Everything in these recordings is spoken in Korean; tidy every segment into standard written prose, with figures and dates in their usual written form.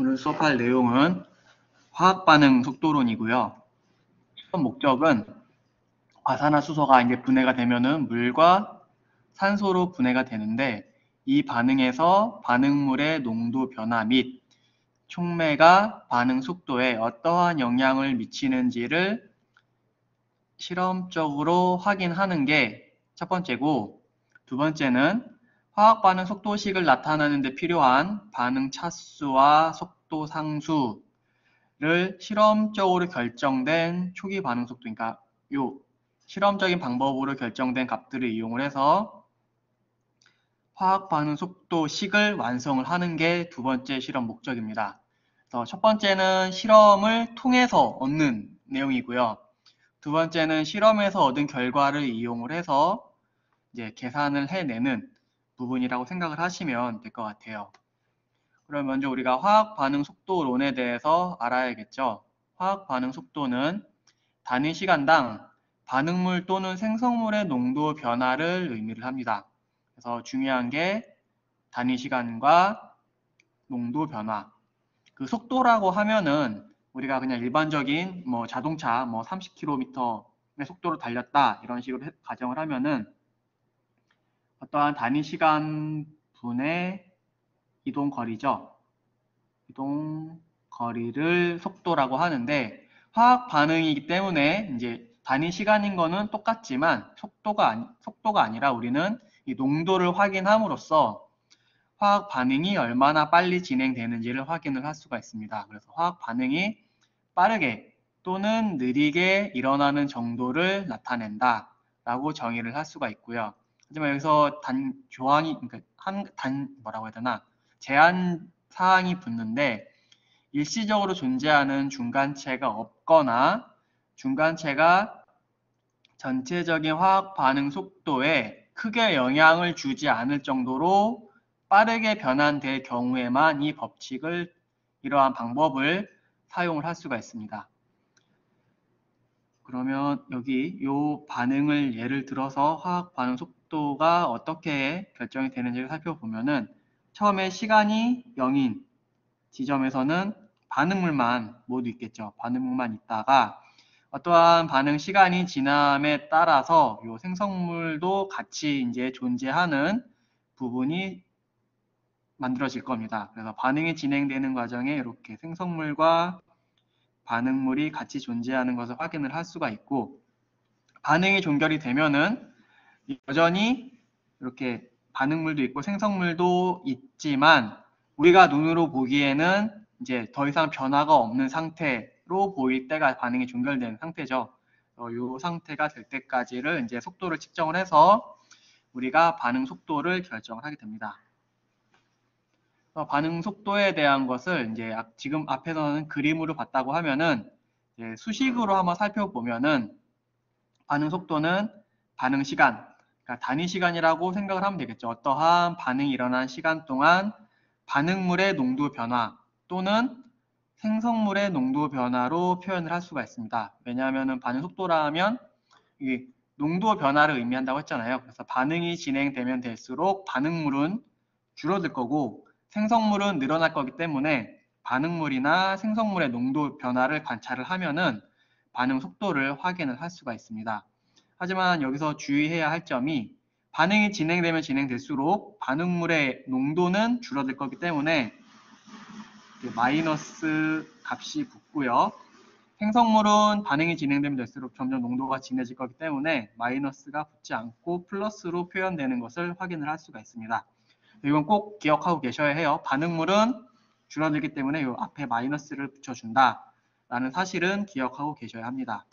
오늘 수업할 내용은 화학 반응 속도론이고요. 수업 목적은 과산화수소가 이제 분해가 되면은 물과 산소로 분해가 되는데, 이 반응에서 반응물의 농도 변화 및 촉매가 반응 속도에 어떠한 영향을 미치는지를 실험적으로 확인하는 게 첫 번째고, 두 번째는 화학 반응 속도식을 나타내는 데 필요한 반응 차수와 속도 상수를 실험적으로 결정된 초기 반응 속도, 그러니까 요 실험적인 방법으로 결정된 값들을 이용을 해서 화학 반응 속도식을 완성을 하는 게 두 번째 실험 목적입니다. 그래서 첫 번째는 실험을 통해서 얻는 내용이고요. 두 번째는 실험에서 얻은 결과를 이용을 해서 이제 계산을 해내는 부분이라고 생각을 하시면 될 것 같아요. 그럼 먼저 우리가 화학 반응 속도론에 대해서 알아야겠죠. 화학 반응 속도는 단위 시간당 반응물 또는 생성물의 농도 변화를 의미를 합니다. 그래서 중요한 게 단위 시간과 농도 변화. 그 속도라고 하면은 우리가 그냥 일반적인 자동차 30km의 속도로 달렸다 이런 식으로 가정을 하면은 어떠한 단위 시간 분의 이동 거리죠. 이동 거리를 속도라고 하는데, 화학 반응이기 때문에 이제 단위 시간인 거는 똑같지만 속도가 아니라 우리는 이 농도를 확인함으로써 화학 반응이 얼마나 빨리 진행되는지를 확인을 할 수가 있습니다. 그래서 화학 반응이 빠르게 또는 느리게 일어나는 정도를 나타낸다 라고 정의를 할 수가 있고요. 하지만 여기서 제한 사항이 붙는데, 일시적으로 존재하는 중간체가 없거나 중간체가 전체적인 화학 반응 속도에 크게 영향을 주지 않을 정도로 빠르게 변환될 경우에만 이러한 방법을 사용을 할 수가 있습니다. 그러면 여기 이 반응을 예를 들어서 화학 반응 속도가 어떻게 결정이 되는지를 살펴보면은, 처음에 시간이 0인 지점에서는 반응물만 모두 있겠죠. 반응물만 있다가 어떠한 반응 시간이 지남에 따라서 이 생성물도 같이 이제 존재하는 부분이 만들어질 겁니다. 그래서 반응이 진행되는 과정에 이렇게 생성물과 반응물이 같이 존재하는 것을 확인을 할 수가 있고, 반응이 종결이 되면은 여전히 이렇게 반응물도 있고 생성물도 있지만 우리가 눈으로 보기에는 이제 더 이상 변화가 없는 상태로 보일 때가 반응이 종결되는 상태죠. 이 상태가 될 때까지를 이제 속도를 측정을 해서 우리가 반응 속도를 결정을 하게 됩니다. 반응 속도에 대한 것을 이제 지금 앞에서는 그림으로 봤다고 하면은 이제 수식으로 한번 살펴보면은, 반응 속도는 반응 시간, 그러니까 단위 시간이라고 생각을 하면 되겠죠. 어떠한 반응이 일어난 시간 동안 반응물의 농도 변화 또는 생성물의 농도 변화로 표현을 할 수가 있습니다. 왜냐하면 반응 속도라면 이게 농도 변화를 의미한다고 했잖아요. 그래서 반응이 진행되면 될수록 반응물은 줄어들 거고 생성물은 늘어날 거기 때문에 반응물이나 생성물의 농도 변화를 관찰을 하면은 반응 속도를 확인을 할 수가 있습니다. 하지만 여기서 주의해야 할 점이, 반응이 진행되면 진행될수록 반응물의 농도는 줄어들 거기 때문에 마이너스 값이 붙고요. 생성물은 반응이 진행되면 될수록 점점 농도가 진해질 거기 때문에 마이너스가 붙지 않고 플러스로 표현되는 것을 확인을 할 수가 있습니다. 이건 꼭 기억하고 계셔야 해요. 반응물은 줄어들기 때문에 이 앞에 마이너스를 붙여준다 라는 사실은 기억하고 계셔야 합니다.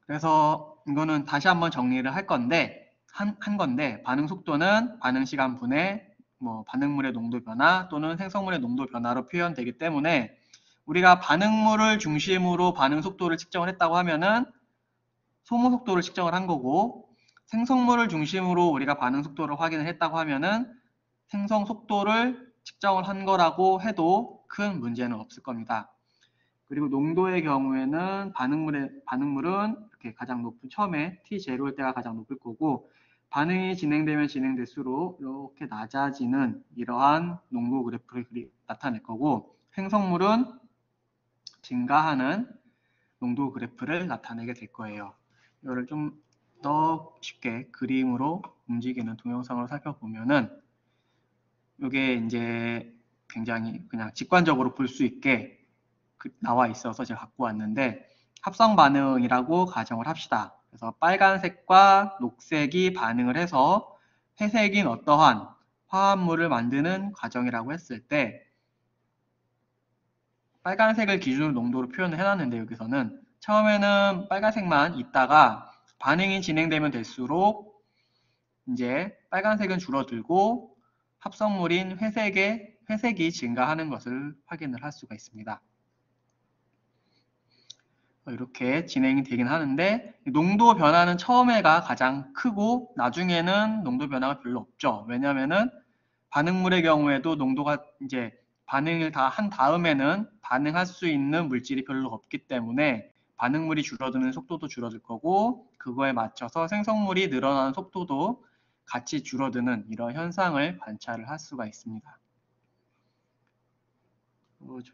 그래서 이거는 다시 한번 정리를 할 건데, 반응 속도는 반응 시간 분의 반응물의 농도 변화 또는 생성물의 농도 변화로 표현되기 때문에, 우리가 반응물을 중심으로 반응 속도를 측정을 했다고 하면은 소모 속도를 측정을 한 거고, 생성물을 중심으로 우리가 반응 속도를 확인을 했다고 하면은 생성 속도를 측정을 한 거라고 해도 큰 문제는 없을 겁니다. 그리고 농도의 경우에는 반응물은 이렇게 가장 높은, 처음에 T0일 때가 가장 높을 거고, 반응이 진행되면 진행될수록 이렇게 낮아지는 이러한 농도 그래프를 나타낼 거고, 생성물은 증가하는 농도 그래프를 나타내게 될 거예요. 이거를 좀 더 쉽게 그림으로 움직이는 동영상을 살펴보면은 이게 이제 굉장히 그냥 직관적으로 볼 수 있게 나와 있어서 제가 갖고 왔는데, 합성 반응이라고 가정을 합시다. 그래서 빨간색과 녹색이 반응을 해서 회색인 어떠한 화합물을 만드는 과정이라고 했을 때, 빨간색을 기준으로 농도로 표현을 해놨는데, 여기서는 처음에는 빨간색만 있다가 반응이 진행되면 될수록 이제 빨간색은 줄어들고 합성물인 회색이 증가하는 것을 확인을 할 수가 있습니다. 이렇게 진행이 되긴 하는데, 농도 변화는 처음에가 가장 크고 나중에는 농도 변화가 별로 없죠. 왜냐하면은 반응물의 경우에도 농도가 이제 반응을 다 한 다음에는 반응할 수 있는 물질이 별로 없기 때문에 반응물이 줄어드는 속도도 줄어들 거고, 그거에 맞춰서 생성물이 늘어나는 속도도 같이 줄어드는 이런 현상을 관찰을 할 수가 있습니다.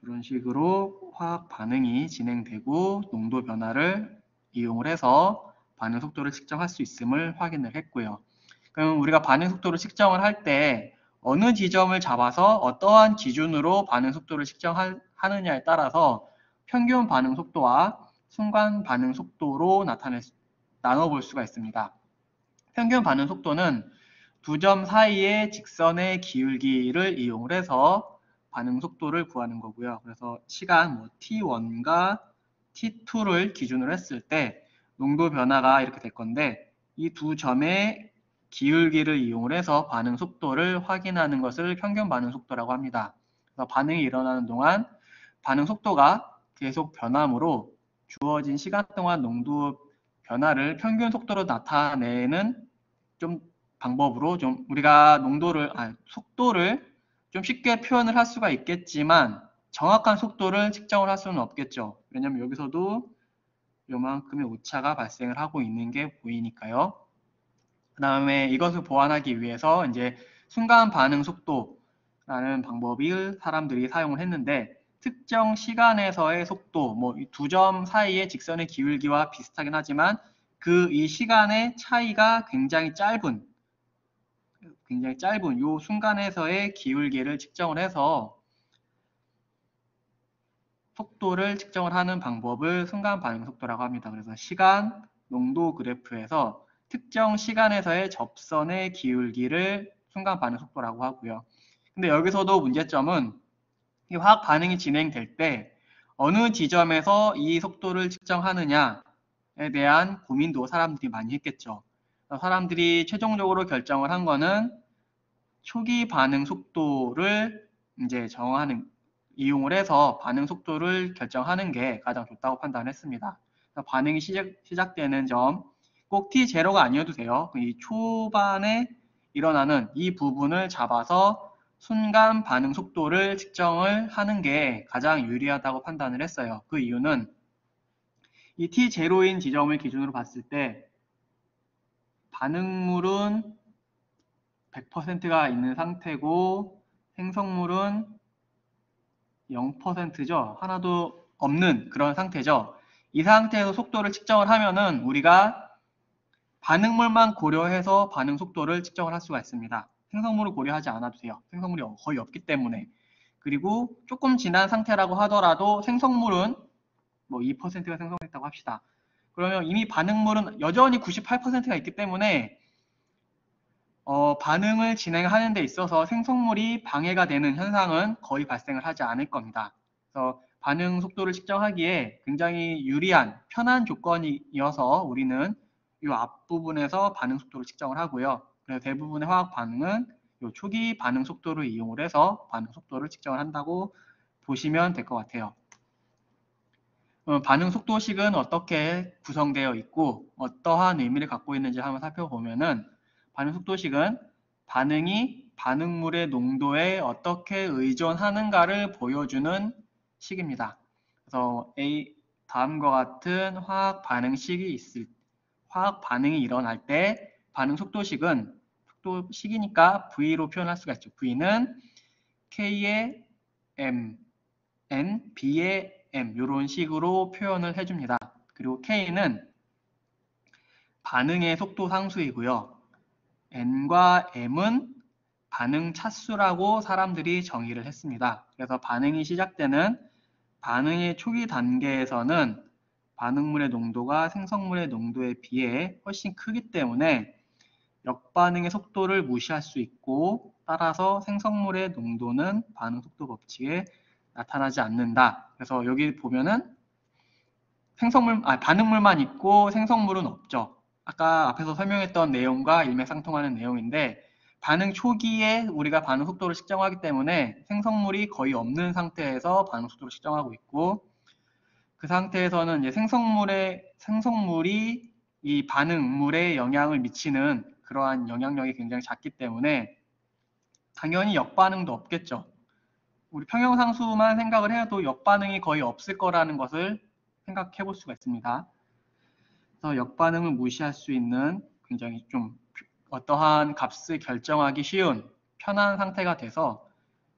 저런 식으로 화학 반응이 진행되고 농도 변화를 이용을 해서 반응 속도를 측정할 수 있음을 확인을 했고요. 그럼 우리가 반응 속도를 측정을 할 때 어느 지점을 잡아서 어떠한 기준으로 반응 속도를 측정하느냐에 따라서 평균 반응 속도와 순간 반응 속도로 나눠볼 수가 있습니다. 평균 반응 속도는 두 점 사이의 직선의 기울기를 이용을 해서 반응 속도를 구하는 거고요. 그래서 시간 t1과 t2를 기준으로 했을 때 농도 변화가 이렇게 될 건데, 이 두 점의 기울기를 이용을 해서 반응 속도를 확인하는 것을 평균 반응 속도라고 합니다. 그래서 반응이 일어나는 동안 반응 속도가 계속 변함으로 주어진 시간 동안 농도 변화를 평균 속도로 나타내는 좀 방법으로 좀 우리가 속도를 좀 쉽게 표현을 할 수가 있겠지만 정확한 속도를 측정을 할 수는 없겠죠. 왜냐면 여기서도 요만큼의 오차가 발생을 하고 있는 게 보이니까요. 그 다음에 이것을 보완하기 위해서 이제 순간 반응 속도라는 방법을 사람들이 사용을 했는데, 특정 시간에서의 속도, 두 점 사이의 직선의 기울기와 비슷하긴 하지만 이 시간의 차이가 굉장히 짧은 이 순간에서의 기울기를 측정을 해서 속도를 측정을 하는 방법을 순간 반응 속도라고 합니다. 그래서 시간 농도 그래프에서 특정 시간에서의 접선의 기울기를 순간 반응 속도라고 하고요. 근데 여기서도 문제점은 이 화학 반응이 진행될 때 어느 지점에서 이 속도를 측정하느냐에 대한 고민도 사람들이 많이 했겠죠. 사람들이 최종적으로 결정을 한 거는 초기 반응 속도를 이제 이용을 해서 반응 속도를 결정하는 게 가장 좋다고 판단했습니다. 반응이 시작되는 점, 꼭 T0가 아니어도 돼요. 이 초반에 일어나는 이 부분을 잡아서 순간 반응 속도를 측정을 하는 게 가장 유리하다고 판단을 했어요. 그 이유는 이 T0인 지점을 기준으로 봤을 때 반응물은 100%가 있는 상태고 생성물은 0%죠. 하나도 없는 그런 상태죠. 이 상태에서 속도를 측정을 하면은 우리가 반응물만 고려해서 반응 속도를 측정을 할 수가 있습니다. 생성물을 고려하지 않아도 돼요. 생성물이 거의 없기 때문에. 그리고 조금 지난 상태라고 하더라도 생성물은 2%가 생성됐다고 합시다. 그러면 이미 반응물은 여전히 98%가 있기 때문에 반응을 진행하는 데 있어서 생성물이 방해가 되는 현상은 거의 발생을 하지 않을 겁니다. 그래서 반응 속도를 측정하기에 굉장히 유리한, 편한 조건이어서 우리는 이 앞부분에서 반응 속도를 측정을 하고요. 그래서 대부분의 화학 반응은 이 초기 반응 속도를 이용을 해서 반응 속도를 측정을 한다고 보시면 될 것 같아요. 반응 속도식은 어떻게 구성되어 있고 어떠한 의미를 갖고 있는지 한번 살펴보면은, 반응 속도식은 반응이 반응물의 농도에 어떻게 의존하는가를 보여주는 식입니다. 그래서 다음과 같은 화학 반응이 일어날 때 반응 속도식은 속도식이니까 V로 표현할 수가 있죠. V는 K의 M, N, B의 M 이런 식으로 표현을 해줍니다. 그리고 K는 반응의 속도 상수이고요. N과 M은 반응 차수라고 사람들이 정의를 했습니다. 그래서 반응이 시작되는 반응의 초기 단계에서는 반응물의 농도가 생성물의 농도에 비해 훨씬 크기 때문에 역반응의 속도를 무시할 수 있고 따라서 생성물의 농도는 반응 속도 법칙에 나타나지 않는다. 그래서 여기 보면은 반응물만 있고 생성물은 없죠. 아까 앞에서 설명했던 내용과 일맥상통하는 내용인데 반응 초기에 우리가 반응 속도를 측정하기 때문에 생성물이 거의 없는 상태에서 반응 속도를 측정하고 있고 그 상태에서는 이제 생성물이 이 반응물에 영향을 미치는 그러한 영향력이 굉장히 작기 때문에 당연히 역반응도 없겠죠. 우리 평형상수만 생각을 해도 역반응이 거의 없을 거라는 것을 생각해 볼 수가 있습니다. 그래서 역반응을 무시할 수 있는 굉장히 좀 어떠한 값을 결정하기 쉬운 편한 상태가 돼서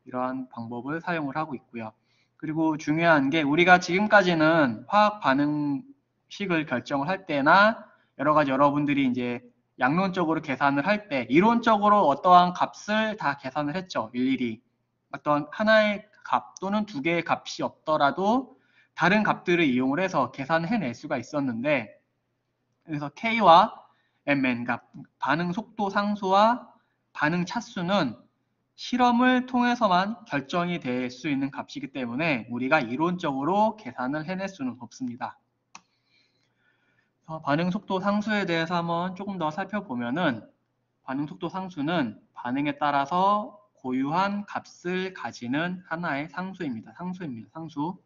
이러한 방법을 사용을 하고 있고요. 그리고 중요한 게 우리가 지금까지는 화학 반응식을 결정을 할 때나 여러 가지 여러분들이 이제 양론적으로 계산을 할 때 이론적으로 어떠한 값을 다 계산을 했죠. 일일이. 어떤 하나의 값 또는 두 개의 값이 없더라도 다른 값들을 이용을 해서 계산을 해낼 수가 있었는데 그래서 K와 MN, 그러니까 반응 속도 상수와 반응 차수는 실험을 통해서만 결정이 될 수 있는 값이기 때문에 우리가 이론적으로 계산을 해낼 수는 없습니다. 반응 속도 상수에 대해서 한번 조금 더 살펴보면은 반응 속도 상수는 반응에 따라서 고유한 값을 가지는 하나의 상수입니다. 상수.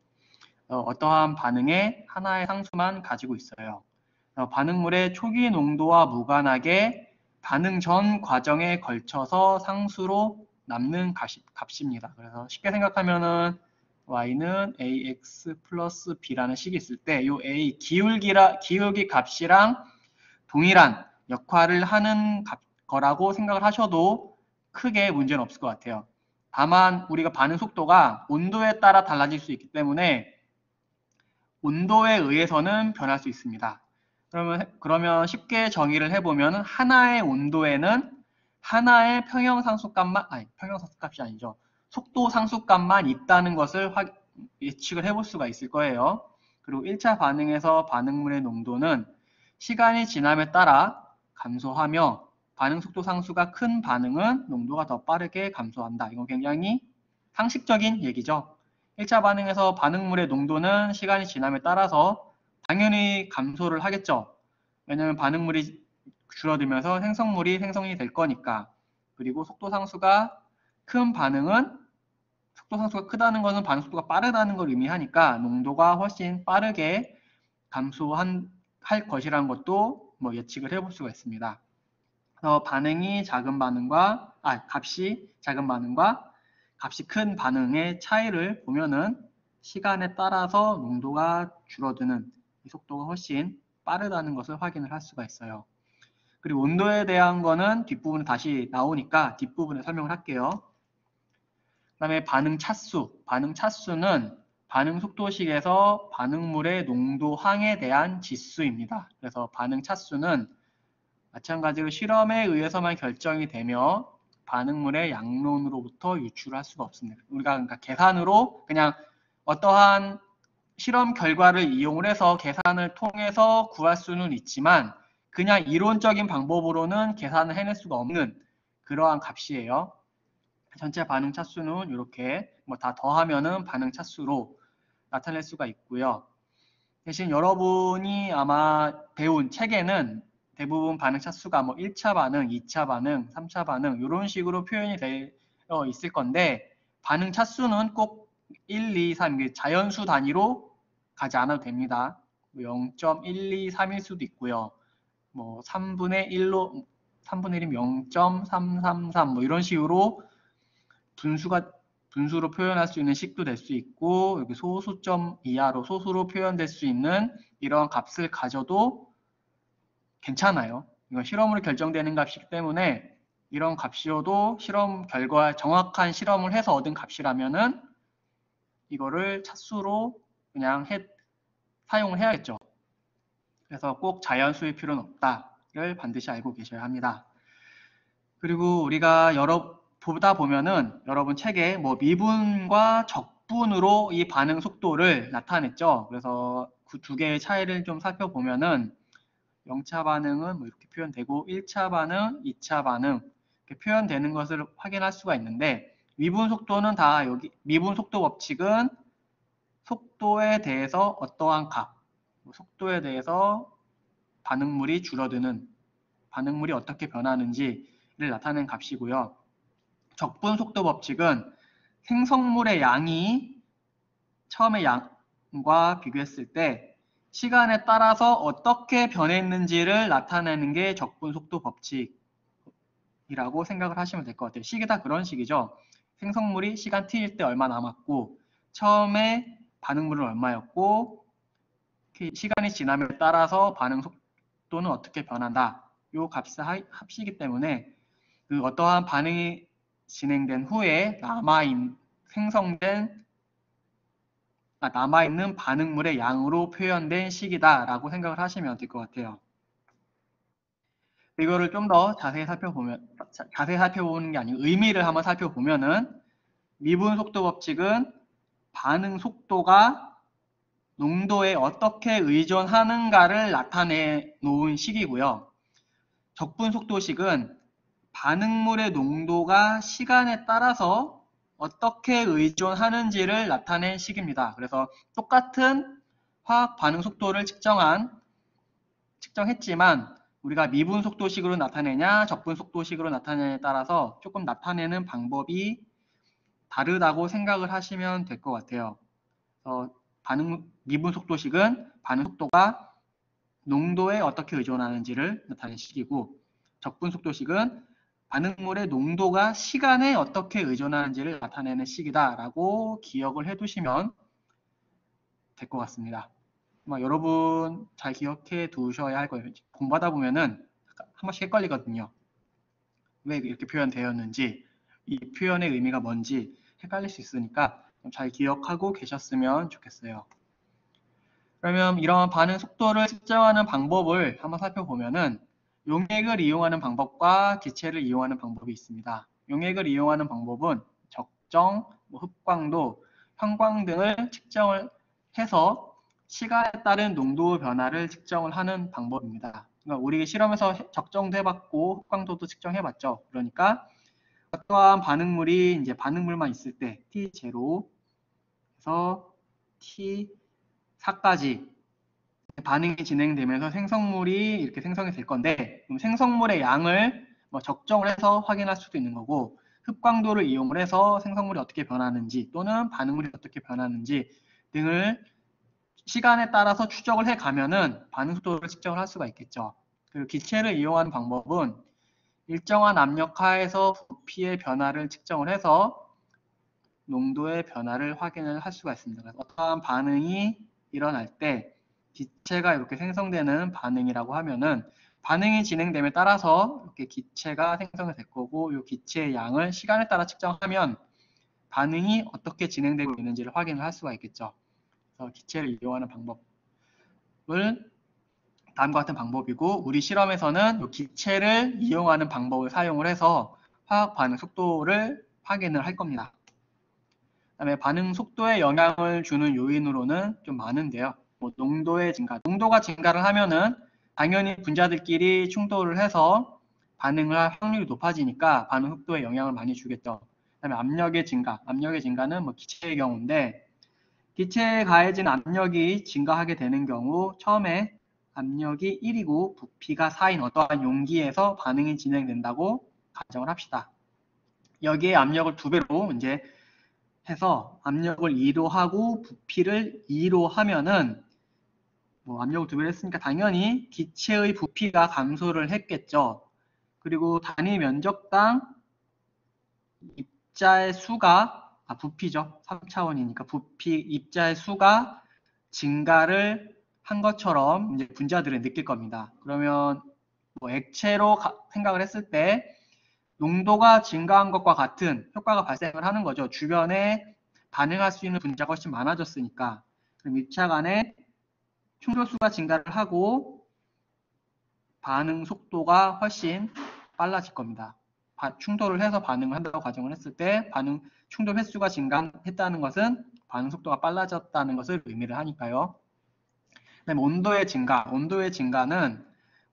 어떠한 반응에 하나의 상수만 가지고 있어요. 반응물의 초기 농도와 무관하게 반응 전 과정에 걸쳐서 상수로 남는 값입니다. 그래서 쉽게 생각하면은 y는 ax 플러스 b라는 식이 있을 때 이 a 기울기 값이랑 동일한 역할을 하는 거라고 생각을 하셔도 크게 문제는 없을 것 같아요. 다만 우리가 반응 속도가 온도에 따라 달라질 수 있기 때문에 온도에 의해서는 변할 수 있습니다. 그러면 쉽게 정의를 해보면 하나의 온도에는 하나의 평형상수값이 아니죠. 속도 상수값만 있다는 것을 예측을 해볼 수가 있을 거예요. 그리고 1차 반응에서 반응물의 농도는 시간이 지남에 따라 감소하며 반응 속도 상수가 큰 반응은 농도가 더 빠르게 감소한다. 이건 굉장히 상식적인 얘기죠. 1차 반응에서 반응물의 농도는 시간이 지남에 따라서 당연히 감소를 하겠죠. 왜냐하면 반응물이 줄어들면서 생성물이 생성이 될 거니까. 그리고 속도 상수가 큰 반응은 속도 상수가 크다는 것은 반응 속도가 빠르다는 걸 의미하니까 농도가 훨씬 빠르게 감소할 것이라는 것도 뭐 예측을 해볼 수가 있습니다. 반응이 작은 반응과 값이 작은 반응과 값이 큰 반응의 차이를 보면은 시간에 따라서 농도가 줄어드는 이 속도가 훨씬 빠르다는 것을 확인을 할 수가 있어요. 그리고 온도에 대한 거는 뒷부분에 다시 나오니까 뒷부분에 설명을 할게요. 그 다음에 반응 차수. 반응 차수는 반응 속도식에서 반응물의 농도항에 대한 지수입니다. 그래서 반응 차수는 마찬가지로 실험에 의해서만 결정이 되며 반응물의 양론으로부터 유출할 수가 없습니다. 우리가 그러니까 계산으로 그냥 어떠한 실험 결과를 이용을 해서 계산을 통해서 구할 수는 있지만 그냥 이론적인 방법으로는 계산을 해낼 수가 없는 그러한 값이에요. 전체 반응 차수는 이렇게 뭐 다 더하면은 반응 차수로 나타낼 수가 있고요. 대신 여러분이 아마 배운 책에는 대부분 반응 차수가 뭐 1차 반응, 2차 반응, 3차 반응 이런 식으로 표현이 되어 있을 건데 반응 차수는 꼭 1, 2, 3 자연수 단위로 가지 않아도 됩니다. 0.123일 수도 있고요. 뭐 3분의 1로 3분의 1이면 0.333 뭐 이런 식으로 분수로 표현할 수 있는 식도 될 수 있고 여기 소수점 이하로 소수로 표현될 수 있는 이런 값을 가져도 괜찮아요. 이건 실험으로 결정되는 값이기 때문에 이런 값이어도 실험 결과 정확한 실험을 해서 얻은 값이라면은 이거를 차수로 그냥 사용을 해야겠죠. 그래서 꼭 자연수일 필요는 없다를 반드시 알고 계셔야 합니다. 그리고 우리가 보다 보면은 여러분 책에 뭐 미분과 적분으로 이 반응 속도를 나타냈죠. 그래서 그 두 개의 차이를 좀 살펴보면은 0차 반응은 뭐 이렇게 표현되고 1차 반응, 2차 반응 이렇게 표현되는 것을 확인할 수가 있는데 미분 속도는 다 여기 미분 속도 법칙은 속도에 대해서 어떠한 값, 속도에 대해서 반응물이 줄어드는 반응물이 어떻게 변하는지를 나타내는 값이고요. 적분 속도 법칙은 생성물의 양이 처음에 양과 비교했을 때 시간에 따라서 어떻게 변했는지를 나타내는 게 적분 속도 법칙이라고 생각을 하시면 될 것 같아요. 식이 다 그런 식이죠. 생성물이 시간 t일 때 얼마 남았고 처음에 반응물은 얼마였고 시간이 지남에 따라서 반응 속도는 어떻게 변한다. 이 값의 합이기 때문에 그 어떠한 반응이 진행된 후에 남아있는 반응물의 양으로 표현된 식이다라고 생각을 하시면 될 것 같아요. 이거를 좀 더 자세히 살펴보는 게 아니고 의미를 한번 살펴보면은 미분 속도 법칙은 반응 속도가 농도에 어떻게 의존하는가를 나타내 놓은 식이고요. 적분 속도식은 반응물의 농도가 시간에 따라서 어떻게 의존하는지를 나타낸 식입니다. 그래서 똑같은 화학 반응 속도를 측정했지만 우리가 미분 속도식으로 나타내냐 적분 속도식으로 나타내냐에 따라서 조금 나타내는 방법이 다르다고 생각을 하시면 될 것 같아요. 미분 속도식은 반응 속도가 농도에 어떻게 의존하는지를 나타내는 식이고 적분 속도식은 반응물의 농도가 시간에 어떻게 의존하는지를 나타내는 식이다라고 기억을 해두시면 될 것 같습니다. 여러분 잘 기억해 두셔야 할 거예요. 공부하다 보면은 한 번씩 헷갈리거든요. 왜 이렇게 표현되었는지, 이 표현의 의미가 뭔지 헷갈릴 수 있으니까 잘 기억하고 계셨으면 좋겠어요. 그러면 이런 반응 속도를 측정하는 방법을 한번 살펴보면은 용액을 이용하는 방법과 기체를 이용하는 방법이 있습니다. 용액을 이용하는 방법은 적정, 흡광도, 형광 등을 측정을 해서 시간에 따른 농도 변화를 측정을 하는 방법입니다. 그러니까 우리 실험에서 적정도 해봤고 흡광도도 측정해봤죠. 그러니까 어떠한 반응물이 이제 반응물만 있을 때 T0에서 T4까지 반응이 진행되면서 생성물이 이렇게 생성이 될 건데 그럼 생성물의 양을 적정을 해서 확인할 수도 있는 거고 흡광도를 이용을 해서 생성물이 어떻게 변하는지 또는 반응물이 어떻게 변하는지 등을 시간에 따라서 추적을 해 가면은 반응 속도를 측정을 할 수가 있겠죠. 그리고 기체를 이용하는 방법은 일정한 압력 하에서 부피의 변화를 측정을 해서 농도의 변화를 확인을 할 수가 있습니다. 그래서 어떠한 반응이 일어날 때 기체가 이렇게 생성되는 반응이라고 하면은 반응이 진행됨에 따라서 이렇게 기체가 생성이 될 거고 이 기체의 양을 시간에 따라 측정하면 반응이 어떻게 진행되고 있는지를 확인을 할 수가 있겠죠. 그래서 기체를 이용하는 방법을 다음과 같은 방법이고 우리 실험에서는 이 기체를 이용하는 방법을 사용을 해서 화학 반응 속도를 확인을 할 겁니다. 그다음에 반응 속도에 영향을 주는 요인으로는 좀 많은데요. 농도의 증가. 농도가 증가를 하면은 당연히 분자들끼리 충돌을 해서 반응을 할 확률이 높아지니까 반응 속도에 영향을 많이 주겠죠. 그다음에 압력의 증가. 압력의 증가는 기체의 경우인데 기체에 가해진 압력이 증가하게 되는 경우 처음에 압력이 1이고 부피가 4인 어떠한 용기에서 반응이 진행된다고 가정을 합시다. 여기에 압력을 2배로 이제 해서 압력을 2로 하고 부피를 2로 하면은 압력을 2배로 했으니까 당연히 기체의 부피가 감소를 했겠죠. 그리고 단위 면적당 입자의 수가 부피죠. 3차원이니까 부피 입자의 수가 증가를 한 것처럼 이제 분자들은 느낄 겁니다. 그러면 뭐 액체로 생각을 했을 때 농도가 증가한 것과 같은 효과가 발생을 하는 거죠. 주변에 반응할 수 있는 분자가 훨씬 많아졌으니까. 그럼 입차 간에 충돌수가 증가를 하고 반응 속도가 훨씬 빨라질 겁니다. 충돌을 해서 반응을 한다고 가정을 했을 때 충돌 횟수가 증가했다는 것은 반응 속도가 빨라졌다는 것을 의미를 하니까요. 그다음에 온도의 증가는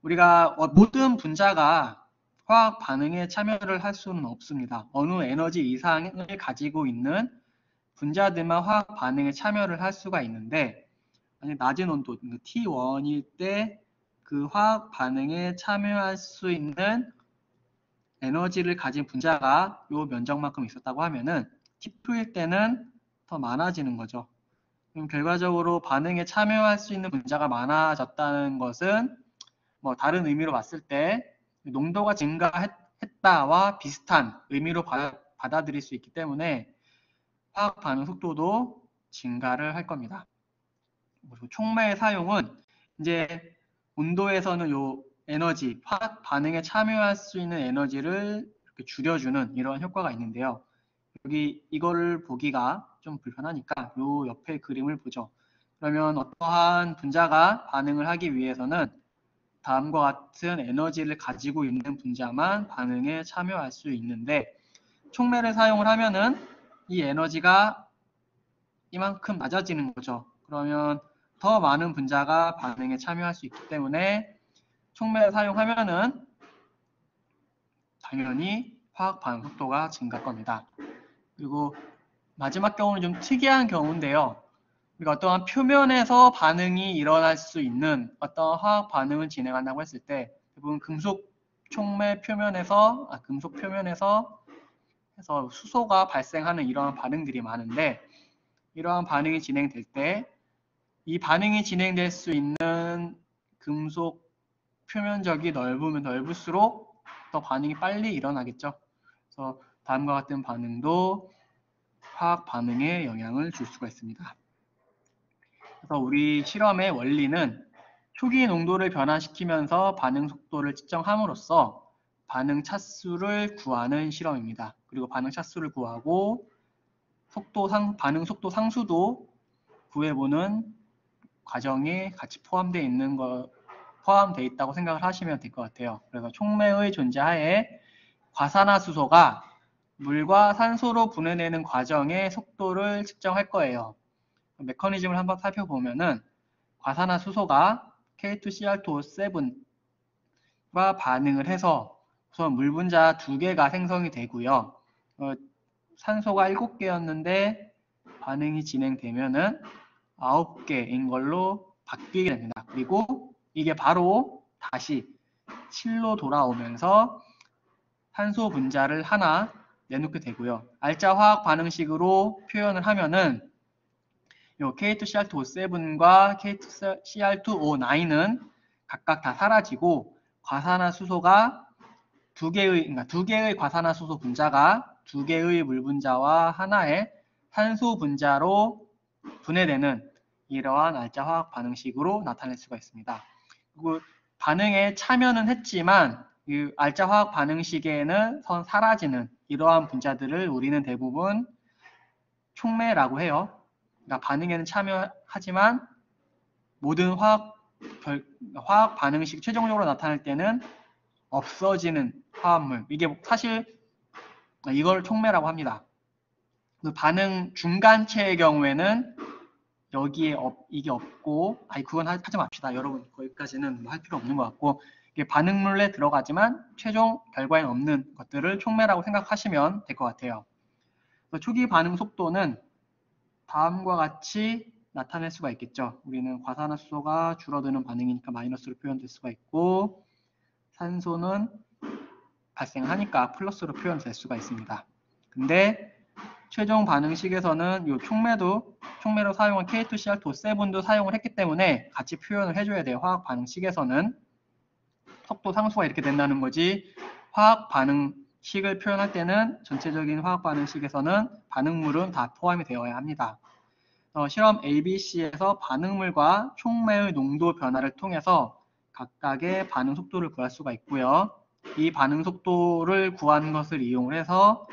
우리가 모든 분자가 화학 반응에 참여를 할 수는 없습니다. 어느 에너지 이상을 가지고 있는 분자들만 화학 반응에 참여를 할 수가 있는데, 낮은 온도 T1일 때 그 화학 반응에 참여할 수 있는 에너지를 가진 분자가 이 면적만큼 있었다고 하면은 T2일 때는 더 많아지는 거죠. 그럼 결과적으로 반응에 참여할 수 있는 분자가 많아졌다는 것은 뭐 다른 의미로 봤을 때 농도가 증가했다와 비슷한 의미로 받아들일 수 있기 때문에 화학 반응 속도도 증가를 할 겁니다. 그리고 촉매의 사용은 이제 온도에서는 요 에너지, 화학 반응에 참여할 수 있는 에너지를 이렇게 줄여주는 이런 효과가 있는데요. 여기 이거를 보기가 좀 불편하니까 요 옆에 그림을 보죠. 그러면 어떠한 분자가 반응을 하기 위해서는 다음과 같은 에너지를 가지고 있는 분자만 반응에 참여할 수 있는데, 촉매를 사용을 하면은 이 에너지가 이만큼 낮아지는 거죠. 그러면 더 많은 분자가 반응에 참여할 수 있기 때문에 촉매를 사용하면은 당연히 화학 반응 속도가 증가할 겁니다. 그리고 마지막 경우는 좀 특이한 경우인데요. 우리가 어떠한 표면에서 반응이 일어날 수 있는 어떤 화학 반응을 진행한다고 했을 때 대부분 금속 표면에서 해서 수소가 발생하는 이러한 반응들이 많은데, 이러한 반응이 진행될 때 이 반응이 진행될 수 있는 금속 표면적이 넓으면 넓을수록 더 반응이 빨리 일어나겠죠. 그래서 다음과 같은 반응도 화학 반응에 영향을 줄 수가 있습니다. 그래서 우리 실험의 원리는 초기 농도를 변화시키면서 반응 속도를 측정함으로써 반응 차수를 구하는 실험입니다. 그리고 반응 차수를 구하고 반응 속도 상수도 구해보는 과정에 같이 포함되어 있다고 생각을 하시면 될 것 같아요. 그래서 촉매의 존재하에 과산화수소가 물과 산소로 분해되는 과정의 속도를 측정할 거예요. 메커니즘을 한번 살펴보면은 과산화수소가 K2CR2O7과 반응을 해서 우선 물 분자 2개가 생성이 되고요. 산소가 7개였는데 반응이 진행되면은 9개인 걸로 바뀌게 됩니다. 그리고 이게 바로 다시 7로 돌아오면서 산소 분자를 하나 내놓게 되고요. 알짜 화학 반응식으로 표현을 하면은 요 K2CR2O7과 K2CR2O9은 각각 다 사라지고 과산화수소가 두 개의 과산화수소 분자가 2개의 물 분자와 하나의 산소 분자로 분해되는 이러한 알짜 화학 반응식으로 나타낼 수가 있습니다. 그리고 반응에 참여는 했지만 이 알짜 화학 반응식에는 사라지는 이러한 분자들을 우리는 대부분 촉매라고 해요. 그러니까 반응에는 참여하지만 모든 화학 반응식 최종적으로 나타날 때는 없어지는 화합물. 이게 사실 이걸 촉매라고 합니다. 반응 중간체의 경우에는 여기에 이게 없고, 그건 하지 맙시다. 여러분 거기까지는 할 필요 없는 것 같고, 이게 반응물에 들어가지만 최종 결과에 없는 것들을 촉매라고 생각하시면 될 것 같아요. 초기 반응 속도는 다음과 같이 나타낼 수가 있겠죠. 우리는 과산화수소가 줄어드는 반응이니까 마이너스로 표현될 수가 있고, 산소는 발생하니까 플러스로 표현될 수가 있습니다. 근데 최종 반응식에서는 이 촉매로 사용한 K2CR2O7도 사용을 했기 때문에 같이 표현을 해줘야 돼요. 화학 반응식에서는 속도 상수가 이렇게 된다는 거지, 화학 반응식을 표현할 때는 전체적인 화학 반응식에서는 반응물은 다 포함이 되어야 합니다. 실험 ABC에서 반응물과 촉매의 농도 변화를 통해서 각각의 반응 속도를 구할 수가 있고요. 이 반응 속도를 구하는 것을 이용해서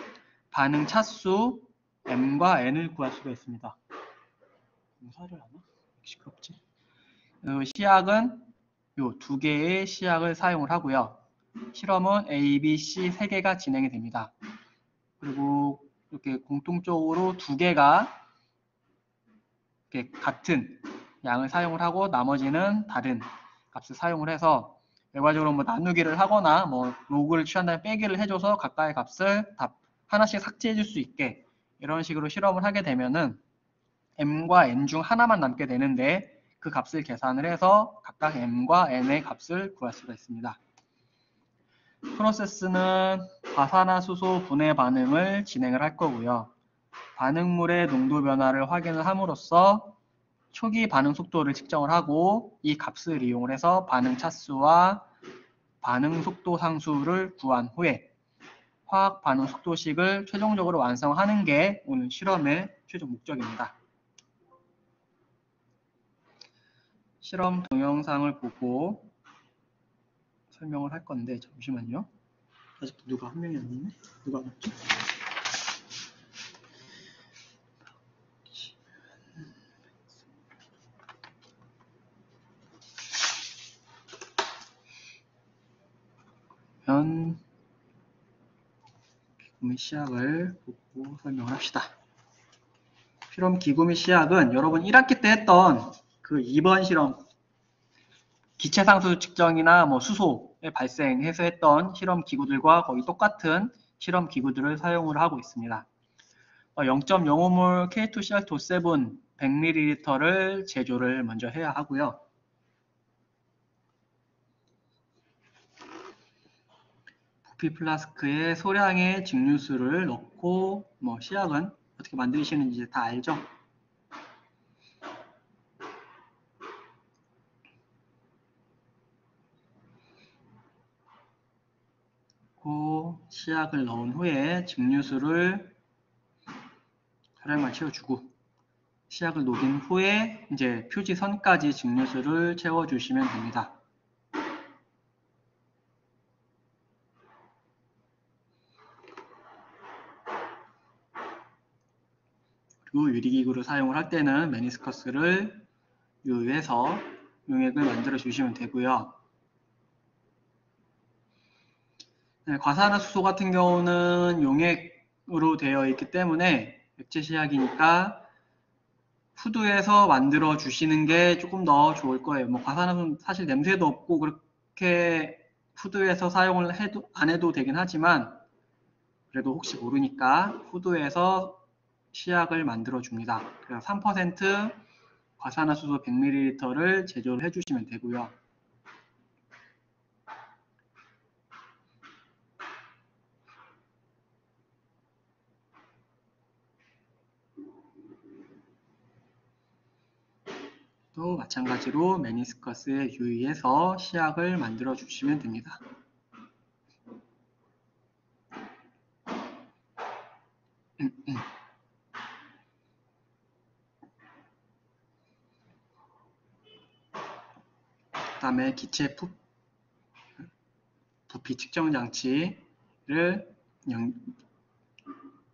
반응 차수 m과 n을 구할 수가 있습니다. 공사를 하나? 시끄럽지. 시약은 요 두 개의 시약을 사용을 하고요. 실험은 A, B, C 세 개가 진행이 됩니다. 그리고 이렇게 공통적으로 두 개가 이렇게 같은 양을 사용을 하고 나머지는 다른 값을 사용을 해서 결과적으로 뭐 나누기를 하거나 뭐 로그를 취한 다음에 빼기를 해줘서 각각의 값을 다 하나씩 삭제해 줄 수 있게 이런 식으로 실험을 하게 되면은 m과 n 중 하나만 남게 되는데 그 값을 계산을 해서 각각 m과 n의 값을 구할 수가 있습니다. 프로세스는 과산화수소 분해 반응을 진행을 할 거고요. 반응물의 농도 변화를 확인을 함으로써 초기 반응 속도를 측정을 하고 이 값을 이용을 해서 반응 차수와 반응 속도 상수를 구한 후에 화학 반응 속도식을 최종적으로 완성하는 게 오늘 실험의 최종 목적입니다. 실험 동영상을 보고 설명을 할 건데 잠시만요. 아직도 누가 한 명이 안 있네? 누가 안 왔지? 그러면 기구 및 시약을 보고 설명을 합시다. 실험 기구 및 시약은 여러분 1학기 때 했던 그 2번 실험 기체상수 측정이나 뭐 수소에 발생해서 했던 실험 기구들과 거의 똑같은 실험 기구들을 사용을 하고 있습니다. 0.05몰 K2CR27 100ml를 제조를 먼저 해야 하고요. 부피 플라스크에 소량의 증류수를 넣고 뭐 시약은 어떻게 만드시는지 다 알죠? 시약을 넣은 후에 증류수를 혈액만 채워주고 시약을 녹인 후에 이제 표지선까지 증류수를 채워주시면 됩니다. 그리고 유리기구를 사용을 할 때는 메니스커스를 유의해서 용액을 만들어 주시면 되고요. 네, 과산화수소 같은 경우는 용액으로 되어 있기 때문에 액체 시약이니까 후두에서 만들어 주시는 게 조금 더 좋을 거예요. 뭐 과산화수소는 사실 냄새도 없고 그렇게 후두에서 사용을 안 해도 되긴 하지만 그래도 혹시 모르니까 후두에서 시약을 만들어 줍니다. 그래서 3% 과산화수소 100ml를 제조를 해주시면 되고요. 또 마찬가지로 메니스커스에 유의해서 시약을 만들어 주시면 됩니다. 그 다음에 기체 부피 측정 장치를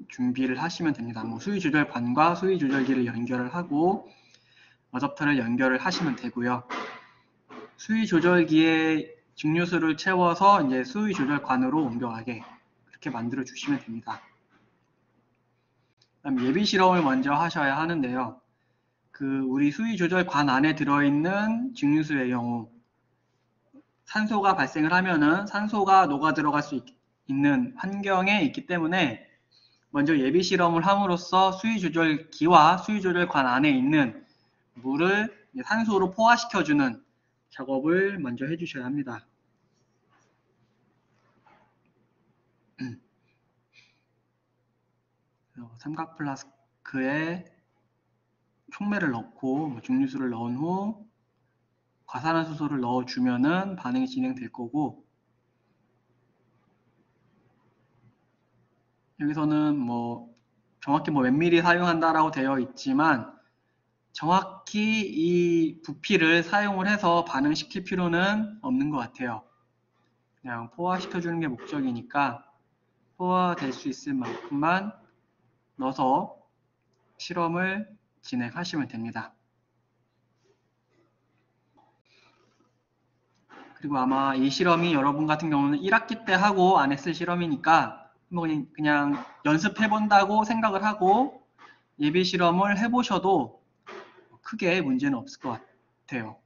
준비를 하시면 됩니다. 뭐 수위 조절관과 수위 조절기를 연결을 하고 어댑터를 연결을 하시면 되고요. 수위 조절기에 증류수를 채워서 이제 수위 조절관으로 옮겨가게 그렇게 만들어 주시면 됩니다. 그다음 예비 실험을 먼저 하셔야 하는데요. 우리 수위 조절관 안에 들어있는 증류수의 경우 산소가 발생을 하면은 산소가 녹아 들어갈 수 있는 환경에 있기 때문에 먼저 예비 실험을 함으로써 수위 조절기와 수위 조절관 안에 있는 물을 산소로 포화시켜주는 작업을 먼저 해주셔야 합니다. 삼각 플라스크에 촉매를 넣고 증류수를 넣은 후 과산화수소를 넣어주면은 반응이 진행될 거고 여기서는 뭐 정확히 몇 미리 사용한다라고 되어 있지만 정확히 이 부피를 사용을 해서 반응시킬 필요는 없는 것 같아요. 그냥 포화시켜주는 게 목적이니까 포화될 수 있을 만큼만 넣어서 실험을 진행하시면 됩니다. 그리고 아마 이 실험이 여러분 같은 경우는 1학기 때 하고 안 했을 실험이니까 그냥 연습해 본다고 생각을 하고 예비 실험을 해보셔도 크게 문제는 없을 것 같아요.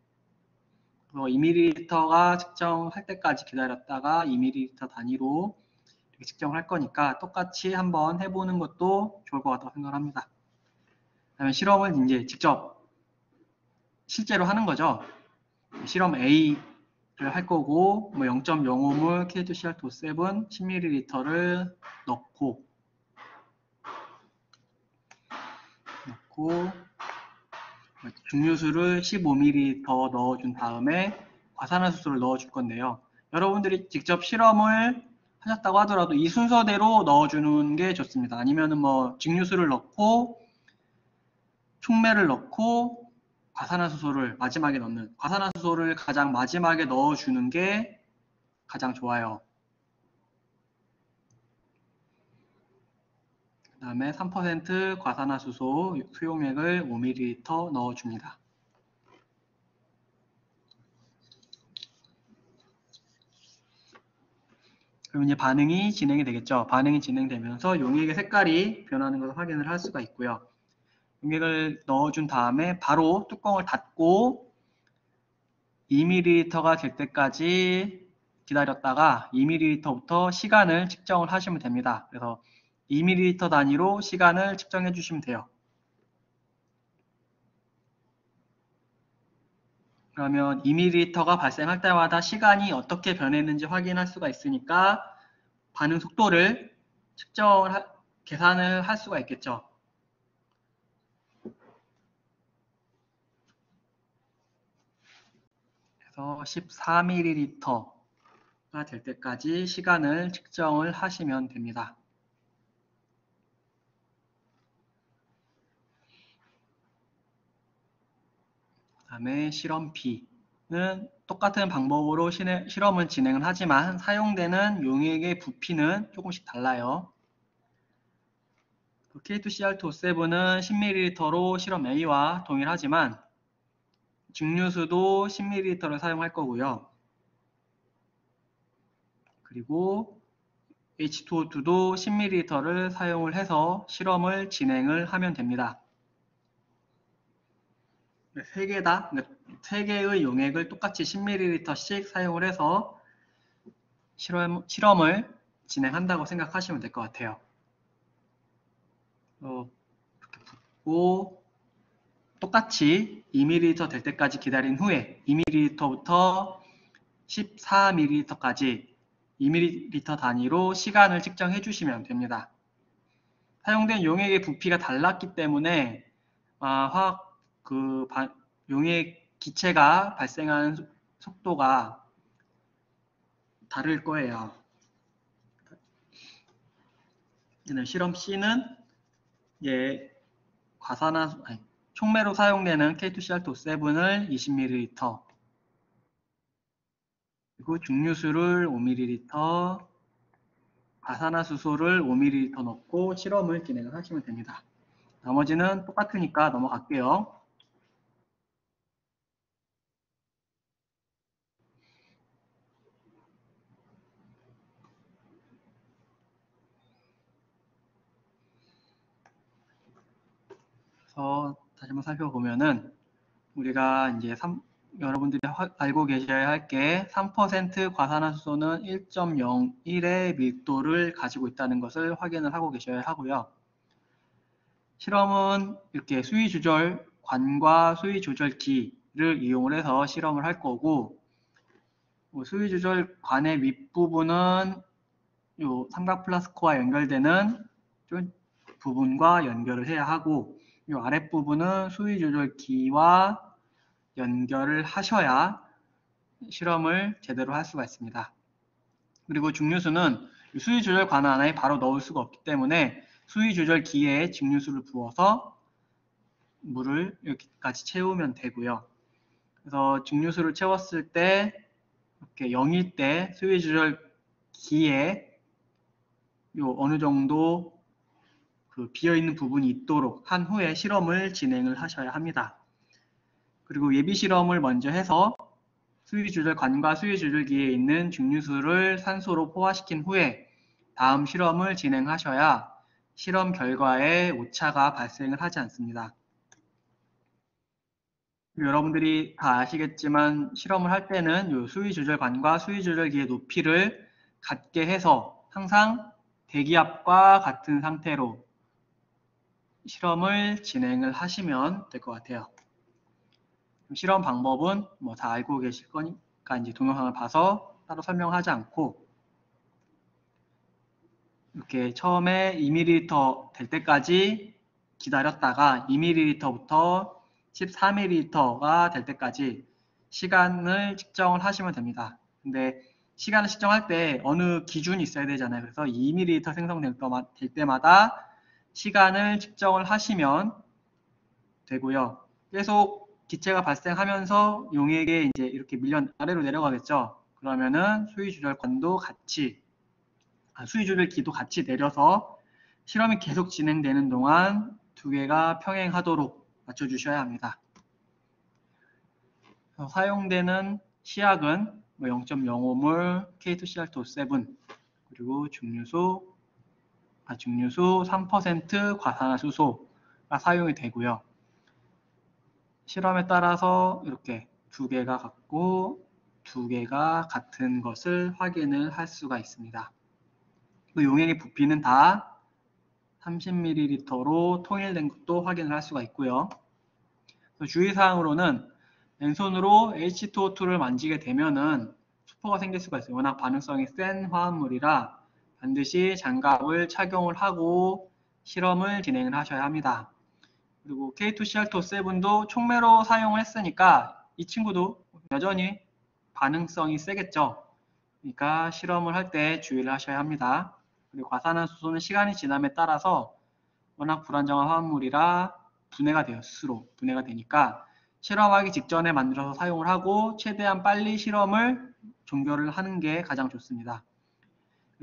2ml가 측정할 때까지 기다렸다가 2ml 단위로 이렇게 측정을 할 거니까 똑같이 한번 해보는 것도 좋을 것 같다고 생각합니다. 그다음에 실험을 이제 직접 실제로 하는 거죠. 실험 A를 할 거고 0.05몰 K2CR2.7 10ml를 넣고 증류수를 15ml 더 넣어준 다음에 과산화수소를 넣어줄 건데요. 여러분들이 직접 실험을 하셨다고 하더라도 이 순서대로 넣어주는 게 좋습니다. 아니면은 증류수를 넣고 촉매를 넣고 과산화수소를 마지막에 넣는, 과산화수소를 가장 마지막에 넣어주는 게 가장 좋아요. 그 다음에 3% 과산화수소 수용액을 5ml 넣어줍니다. 그럼 이제 반응이 진행이 되겠죠. 반응이 진행되면서 용액의 색깔이 변하는 것을 확인을 할 수가 있고요. 용액을 넣어준 다음에 바로 뚜껑을 닫고 2ml가 될 때까지 기다렸다가 2ml부터 시간을 측정을 하시면 됩니다. 그래서 2ml 단위로 시간을 측정해 주시면 돼요. 그러면 2ml가 발생할 때마다 시간이 어떻게 변했는지 확인할 수가 있으니까 반응 속도를 계산을 할 수가 있겠죠. 그래서 14ml가 될 때까지 시간을 측정을 하시면 됩니다. 그 다음에 실험 B는 똑같은 방법으로 실험을 진행을 하지만 사용되는 용액의 부피는 조금씩 달라요. K2CR2.7은 10ml로 실험 A와 동일하지만 증류수도 10ml를 사용할 거고요. 그리고 H2O2도 10ml를 사용을 해서 실험을 진행을 하면 됩니다. 세 개의 용액을 똑같이 10ml씩 사용을 해서 실험을 진행한다고 생각하시면 될 것 같아요. 이렇게 붓고 똑같이 2ml 될 때까지 기다린 후에 2ml부터 14ml까지 2ml 단위로 시간을 측정해 주시면 됩니다. 사용된 용액의 부피가 달랐기 때문에 용액 기체가 발생하는 속도가 다를 거예요. 실험 C는 촉매로 사용되는 K2CR2.7을 20ml 그리고 증류수를 5ml 과산화수소를 5ml 넣고 실험을 진행을 하시면 됩니다. 나머지는 똑같으니까 넘어갈게요. 그래서 다시 한번 살펴보면은 우리가 이제 여러분들이 알고 계셔야 할 게 3% 과산화수소는 1.01의 밀도를 가지고 있다는 것을 확인을 하고 계셔야 하고요. 실험은 이렇게 수위 조절관과 수위 조절기를 이용을 해서 실험을 할 거고, 수위 조절관의 윗부분은 요 삼각 플라스크와 연결되는 부분과 연결을 해야 하고, 이 아랫부분은 수위 조절기와 연결을 하셔야 실험을 제대로 할 수가 있습니다. 그리고 증류수는 수위 조절관 안에 바로 넣을 수가 없기 때문에 수위 조절기에 증류수를 부어서 물을 여기까지 채우면 되고요. 그래서 증류수를 채웠을 때 이렇게 0일 때 수위 조절기에 어느 정도 그 비어있는 부분이 있도록 한 후에 실험을 진행을 하셔야 합니다. 그리고 예비 실험을 먼저 해서 수위 조절관과 수위 조절기에 있는 증류수를 산소로 포화시킨 후에 다음 실험을 진행하셔야 실험 결과에 오차가 발생을 하지 않습니다. 여러분들이 다 아시겠지만 실험을 할 때는 이 수위 조절관과 수위 조절기의 높이를 같게 해서 항상 대기압과 같은 상태로 실험을 진행을 하시면 될 것 같아요. 실험 방법은 뭐 다 알고 계실 거니까 이제 동영상을 봐서 따로 설명하지 않고 이렇게 처음에 2ml 될 때까지 기다렸다가 2ml부터 14ml가 될 때까지 시간을 측정을 하시면 됩니다. 근데 시간을 측정할 때 어느 기준이 있어야 되잖아요. 그래서 2ml 생성될 때마다 시간을 측정을 하시면 되고요. 계속 기체가 발생하면서 용액에 이제 이렇게 밀려 아래로 내려가겠죠. 그러면은 수위 조절관도 같이 수위 조절기도 같이 내려서 실험이 계속 진행되는 동안 두 개가 평행하도록 맞춰주셔야 합니다. 사용되는 시약은 0.05몰 K2CR2O7 그리고 증류수 3% 과산화수소가 사용이 되고요. 실험에 따라서 이렇게 두 개가 같고 두 개가 같은 것을 확인을 할 수가 있습니다. 그 용액의 부피는 다 30ml로 통일된 것도 확인을 할 수가 있고요. 주의사항으로는 왼손으로 H2O2를 만지게 되면은 수포가 생길 수가 있어요. 워낙 반응성이 센 화합물이라 반드시 장갑을 착용을 하고 실험을 진행을 하셔야 합니다. 그리고 K2CR2O7도 촉매로 사용을 했으니까 이 친구도 여전히 반응성이 세겠죠. 그러니까 실험을 할 때 주의를 하셔야 합니다. 그리고 과산화수소는 시간이 지남에 따라서 워낙 불안정한 화합물이라 분해가 돼요. 스스로 분해가 되니까 실험하기 직전에 만들어서 사용을 하고 최대한 빨리 실험을 종결을 하는 게 가장 좋습니다.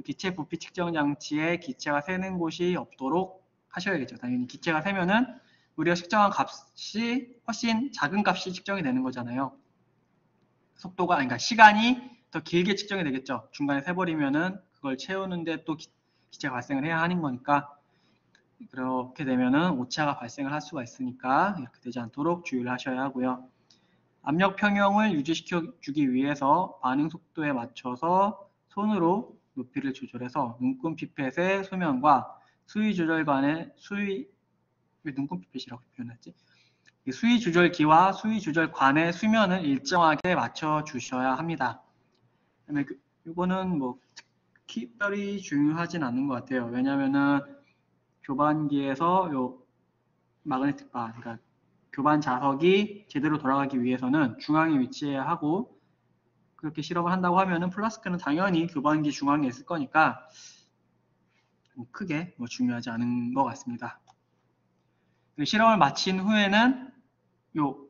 기체 부피 측정 장치에 기체가 새는 곳이 없도록 하셔야겠죠. 당연히 기체가 새면은 우리가 측정한 값이 훨씬 작은 값이 측정이 되는 거잖아요. 속도가, 그러니까 시간이 더 길게 측정이 되겠죠. 중간에 새버리면은 그걸 채우는데 또 기체가 발생을 해야 하는 거니까 그렇게 되면은 오차가 발생을 할 수가 있으니까 이렇게 되지 않도록 주의를 하셔야 하고요. 압력 평형을 유지시켜 주기 위해서 반응 속도에 맞춰서 손으로 높이를 조절해서 눈금 피펫의 수면과 수위 조절관의 왜 눈금 피펫이라고 표현했지? 수위 조절기와 수위 조절관의 수면을 일정하게 맞춰 주셔야 합니다. 그다음에 이거는 뭐 특별히 중요하진 않은 것 같아요. 왜냐면은 교반기에서 요 마그네틱 바, 그러니까 교반 자석이 제대로 돌아가기 위해서는 중앙에 위치해야 하고 그렇게 실험을 한다고 하면은 플라스크는 당연히 교반기 중앙에 있을 거니까 크게 중요하지 않은 것 같습니다. 실험을 마친 후에는 요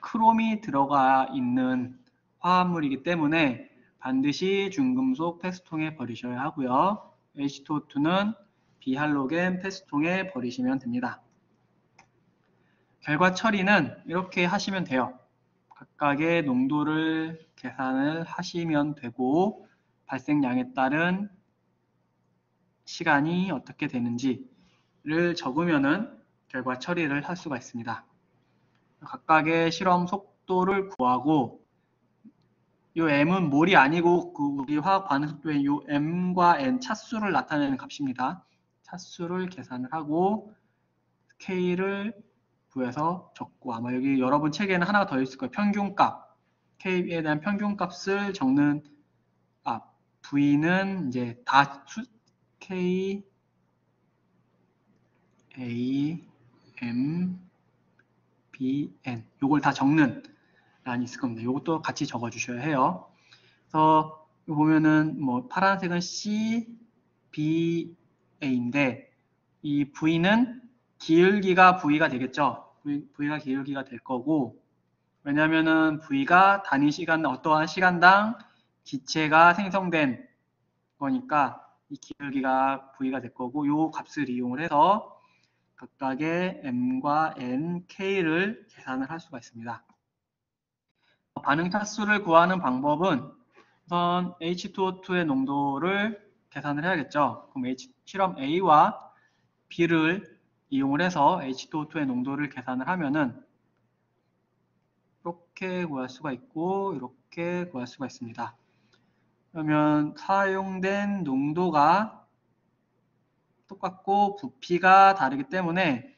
크롬이 들어가 있는 화합물이기 때문에 반드시 중금속 폐수통에 버리셔야 하고요. H2O2는 비할로겐 폐수통에 버리시면 됩니다. 결과 처리는 이렇게 하시면 돼요. 각각의 농도를 계산을 하시면 되고 발생량에 따른 시간이 어떻게 되는지를 적으면은 결과 처리를 할 수가 있습니다. 각각의 실험 속도를 구하고 이 m은 몰이 아니고 우리 화학 반응 속도의 이 m과 n 차수를 나타내는 값입니다. 차수를 계산을 하고 k를 구해서 적고 아마 여기 여러분 책에는 하나가 더 있을 거예요. 평균값 k에 대한 평균값을 적는 v는 이제 다 k a m b n 요걸 다 적는 란이 있을 겁니다. 이것도 같이 적어 주셔야 해요. 그래서 보면은 뭐 파란색은 C, B, A인데 이 V는 기울기가 V가 되겠죠. V가 기울기가 될 거고, 왜냐면은 V가 단위 시간, 어떠한 시간당 기체가 생성된 거니까 이 기울기가 V가 될 거고, 이 값을 이용을 해서 각각의 M과 N, K를 계산을 할 수가 있습니다. 반응 차수를 구하는 방법은 우선 H2O2의 농도를 계산을 해야겠죠. 그럼 실험 A와 B를 이용을 해서 H2O2의 농도를 계산을 하면은 이렇게 구할 수가 있고 이렇게 구할 수가 있습니다. 그러면 사용된 농도가 똑같고 부피가 다르기 때문에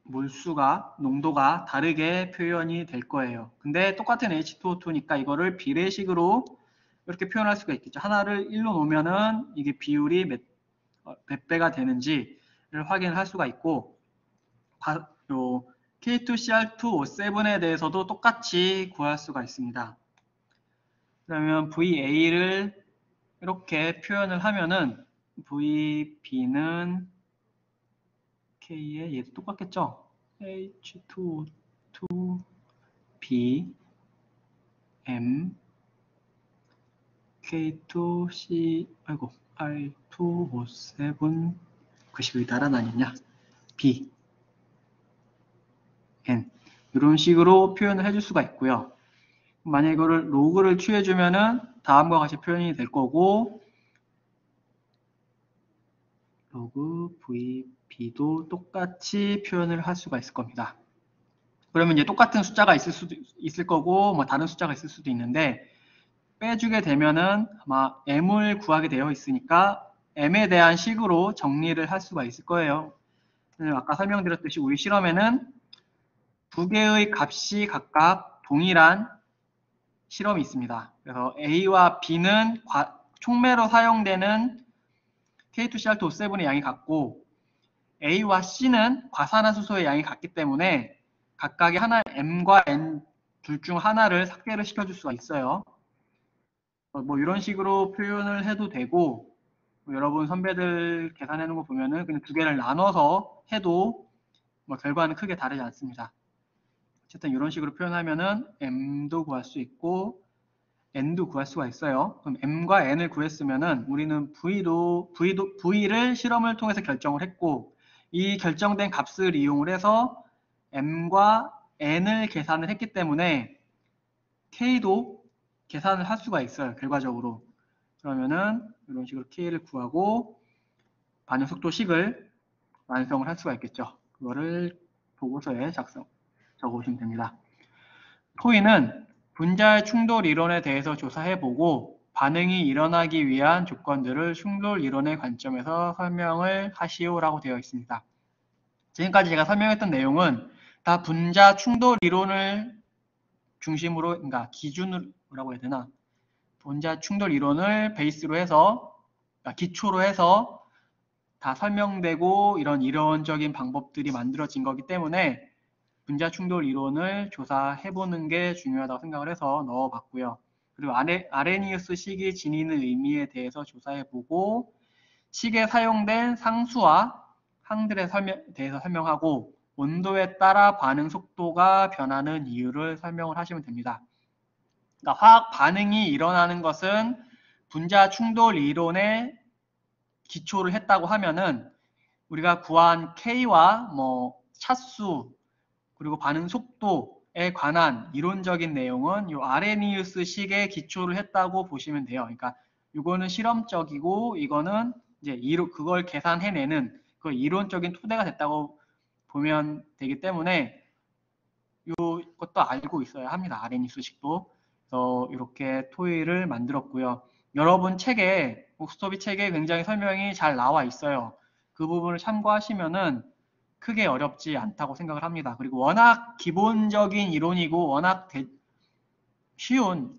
몰수가, 농도가 다르게 표현이 될 거예요. 근데 똑같은 H2O2니까 이거를 비례식으로 이렇게 표현할 수가 있겠죠. 하나를 1로 놓으면은 이게 비율이 몇 배가 되는지를 확인을 할 수가 있고, 요 K2CR2O7에 대해서도 똑같이 구할 수가 있습니다. 그러면 VA를 이렇게 표현을 하면은 VB는 K에 얘도 똑같겠죠? H2O2 B M K2C 아이고 R2O7 글씨 왜 달아나냐 B N 이런 식으로 표현을 해줄 수가 있고요. 만약 이거를 로그를 취해주면은 다음과 같이 표현이 될 거고 로그 VB도 똑같이 표현을 할 수가 있을 겁니다. 그러면 이제 똑같은 숫자가 있을 거고 뭐 다른 숫자가 있을 수도 있는데 빼주게 되면은 아마 M을 구하게 되어 있으니까 M에 대한 식으로 정리를 할 수가 있을 거예요. 아까 설명드렸듯이 우리 실험에는 두 개의 값이 각각 동일한 실험이 있습니다. 그래서 A와 B는 촉매로 사용되는 K2CR2O7의 양이 같고 A와 C는 과산화수소의 양이 같기 때문에 각각의 하나 M과 N 둘 중 하나를 삭제를 시켜줄 수가 있어요. 뭐 이런 식으로 표현을 해도 되고 뭐 여러분 선배들 계산해 놓은 거 보면은 그냥 두 개를 나눠서 해도 뭐 결과는 크게 다르지 않습니다. 어쨌든 이런 식으로 표현하면은 M도 구할 수 있고 N도 구할 수가 있어요. 그럼 M과 N을 구했으면은 우리는 V를 실험을 통해서 결정을 했고 이 결정된 값을 이용을 해서 M과 N을 계산을 했기 때문에 K도 계산을 할 수가 있어요. 결과적으로. 그러면은 이런 식으로 K를 구하고 반응 속도식을 완성을 할 수가 있겠죠. 그거를 보고서에 적어오시면 됩니다. 토의는 분자의 충돌 이론에 대해서 조사해보고 반응이 일어나기 위한 조건들을 충돌 이론의 관점에서 설명을 하시오라고 되어 있습니다. 지금까지 제가 설명했던 내용은 다 분자 충돌 이론을 중심으로, 그러니까 기준으로라고 해야 되나? 분자 충돌 이론을 베이스로 해서, 그러니까 기초로 해서 다 설명되고 이런 이론적인 방법들이 만들어진 거기 때문에 분자 충돌 이론을 조사해보는 게 중요하다고 생각을 해서 넣어봤고요. 그리고 아레니우스 식이 지니는 의미에 대해서 조사해보고 식에 사용된 상수와 항들에 대해서 설명하고 온도에 따라 반응 속도가 변하는 이유를 설명을 하시면 됩니다. 그러니까 화학 반응이 일어나는 것은 분자 충돌 이론에 기초를 했다고 하면은 우리가 구한 K와 뭐 차수 그리고 반응 속도에 관한 이론적인 내용은 이 아레니우스 식에 기초를 했다고 보시면 돼요. 그러니까 이거는 실험적이고 이거는 이제 그걸 계산해내는 그 이론적인 토대가 됐다고 보면 되기 때문에 이것도 알고 있어야 합니다. 아레니우스 식도. 그래서 이렇게 토의를 만들었고요. 여러분 책에 옥스토비 책에 굉장히 설명이 잘 나와 있어요. 그 부분을 참고하시면은 크게 어렵지 않다고 생각을 합니다. 그리고 워낙 기본적인 이론이고 워낙 쉬운,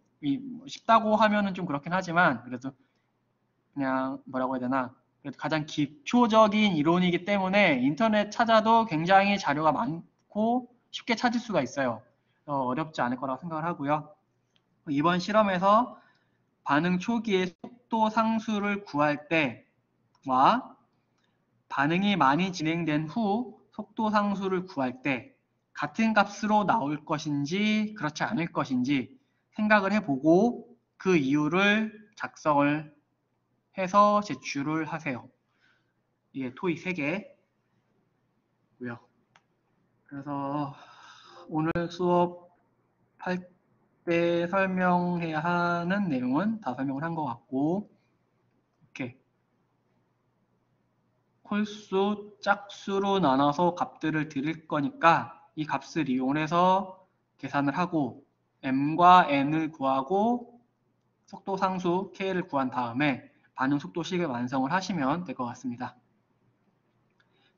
쉽다고 하면은 좀 그렇긴 하지만 그래도 그냥 뭐라고 해야 되나 그래도 가장 기초적인 이론이기 때문에 인터넷 찾아도 굉장히 자료가 많고 쉽게 찾을 수가 있어요. 어렵지 않을 거라고 생각을 하고요. 이번 실험에서 반응 초기의 속도 상수를 구할 때와 반응이 많이 진행된 후 속도 상수를 구할 때 같은 값으로 나올 것인지 그렇지 않을 것인지 생각을 해보고 그 이유를 작성을 해서 제출을 하세요. 이게 토익 3개고요. 그래서 오늘 수업 할 때 설명해야 하는 내용은 다 설명을 한 것 같고, 이렇게 홀수, 짝수로 나눠서 값들을 드릴 거니까 이 값을 이용해서 계산을 하고 m과 n을 구하고 속도 상수 k를 구한 다음에 반응 속도식을 완성을 하시면 될 것 같습니다.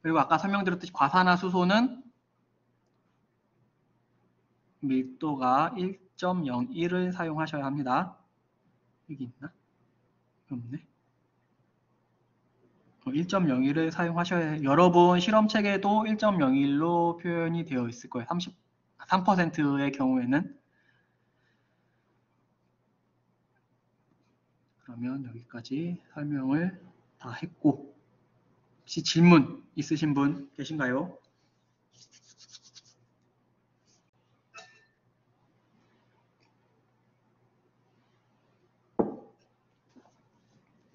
그리고 아까 설명드렸듯이 과산화수소는 밀도가 1.01을 사용하셔야 합니다. 여기 있나? 없네. 1.01을 사용하셔야 해요. 여러분 실험책에도 1.01로 표현이 되어 있을 거예요. 3%의 경우에는. 그러면 여기까지 설명을 다 했고, 혹시 질문 있으신 분 계신가요?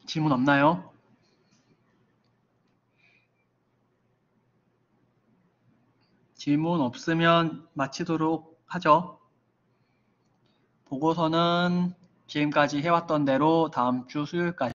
질문 없나요? 질문 없으면 마치도록 하죠. 보고서는 지금까지 해왔던 대로 다음 주 수요일까지